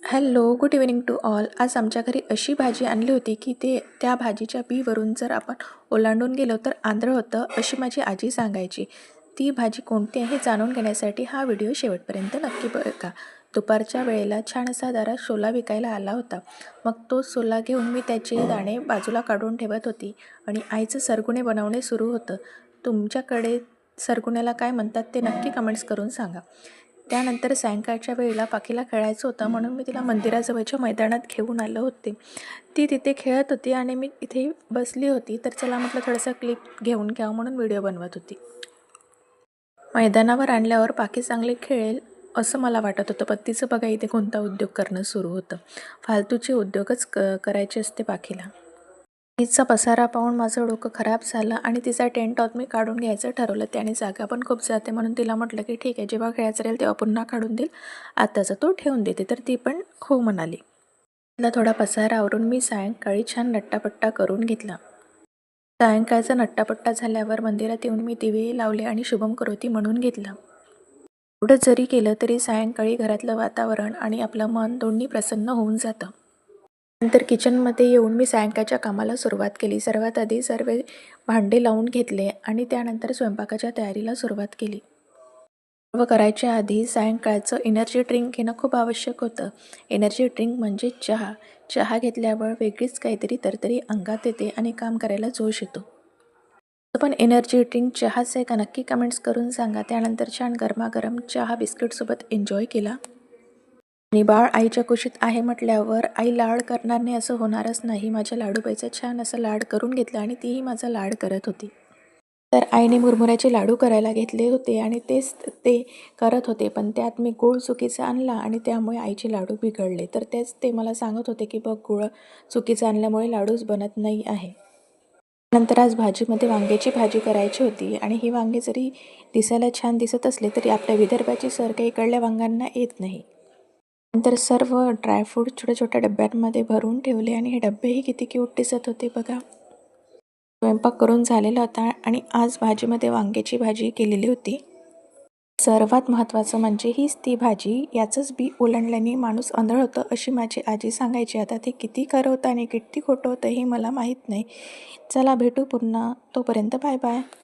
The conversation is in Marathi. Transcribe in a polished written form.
Hello, good evening to all. आज आमच्या घरी अशी भाजी आणली होती की त्या भाजीच्या बीवरून जर आपण ओलांडून गेलो तर आंधळं होतं, अशी माझी आजी सांगायची. ती भाजी कोणती आहे हे जाणून घेण्यासाठी हा व्हिडिओ शेवटपर्यंत नक्की बघा. दुपारच्या वेळेला छान असा दारात सोला विकायला आला होता. मग तो सोला घेऊन मी त्याचे दाणे बाजूला काढून ठेवत होती आणि आईचं सरगुणे बनवणे सुरू होतं. तुमच्याकडे सरगुण्याला काय म्हणतात ते नक्की कमेंट्स करून सांगा. त्यानंतर सायंकाळच्या वेळेला पाखीला खेळायचं होतं म्हणून मी तिला मंदिराजवळच्या मैदानात घेऊन आलं होते. ती तिथे खेळत होती आणि मी इथे बसली होती, तर चला म्हटलं थोडासा क्लिप घेऊन घ्यावं म्हणून व्हिडिओ बनवत होती. मैदानावर आणल्यावर पाखी चांगले खेळेल असं मला वाटत होतं, पण तिचं बघा इथे कोणता उद्योग करणं सुरू होतं. फालतूचे उद्योगच करायचे असते पाखीला. तिचा पसारा पाहून माझं डोकं खराब झालं आणि तिचा टेंट हाऊस मी काढून घ्यायचं ठरवलं. त्याने जागा पण खूप जाते म्हणून तिला म्हटलं की ठीक आहे, जेव्हा खेळायचं राहील तेव्हा पुन्हा काढून देईल, आताचा तो ठेवून देते. तर ती पण हो म्हणाली. तिला थोडा पसारा आवरून मी सायंकाळी छान नट्टापट्टा करून घेतला. सायंकाळचा नट्टापट्टा झाल्यावर मंदिरात येऊन मी दिवे लावले आणि शुभम करोती म्हणून घेतलं. एवढं जरी केलं तरी सायंकाळी घरातलं वातावरण आणि आपलं मन दोन्ही प्रसन्न होऊन जातं. नंतर किचनमध्ये येऊन मी सायंकाळच्या कामाला सुरुवात केली. सर्वात आधी सर्व भांडे लावून घेतले आणि त्यानंतर स्वयंपाकाच्या तयारीला सुरुवात केली. सर्व करायच्या आधी सायंकाळचं एनर्जी ड्रिंक घेणं खूप आवश्यक होतं. एनर्जी ड्रिंक म्हणजे चहा. चहा घेतल्यावर वेगळीच काहीतरी तरतरी अंगात येते आणि काम करायला जोश येतो. पण एनर्जी ड्रिंक चहाच आहे का नक्की कमेंट्स करून सांगा. त्यानंतर छान गरमागरम चहा बिस्किटसोबत एन्जॉय केला. आणि बाळ आईच्या कुशीत आहे म्हटल्यावर आई लाड करणार नाही असं होणारच नाही. माझ्या लाडूबाईचा छान असं लाड करून घेतला आणि तीही माझा लाड करत होती. तर आईने मुरमुऱ्याचे लाडू करायला घेतले होते आणि तेच ते करत होते, पण त्यात मी गूळ चुकीचा आणला आणि त्यामुळे आईचे लाडू बिघडले. तर तेच ते मला सांगत होते की बघ, गूळ चुकीचा आणल्यामुळे लाडूच बनत नाही आहे. नंतर आज भाजीमध्ये वांग्याची भाजी करायची होती आणि ही वांगे जरी दिसायला छान दिसत असले तरी आपल्या विदर्भाची सर काही इकडल्या वांगांना येत नाही. नंतर सर्व ड्रायफ्रूट छोट्या छोट्या डब्यांमध्ये भरून ठेवले आणि हे डब्बेही किती क्यूट दिसत होते बघा. स्वयंपाक करून झालेला होता आणि आज भाजीमध्ये वांग्याची भाजी केलेली होती. सर्वात महत्त्वाचं म्हणजे हीच ती भाजी, याचंच बी ओलांडल्याने माणूस आंधळ होतं अशी माझी आजी सांगायची. आता ते किती खरं होतं आणि किती खोटं होतं हे मला माहीत नाही. चला भेटू पुन्हा, तोपर्यंत बाय बाय.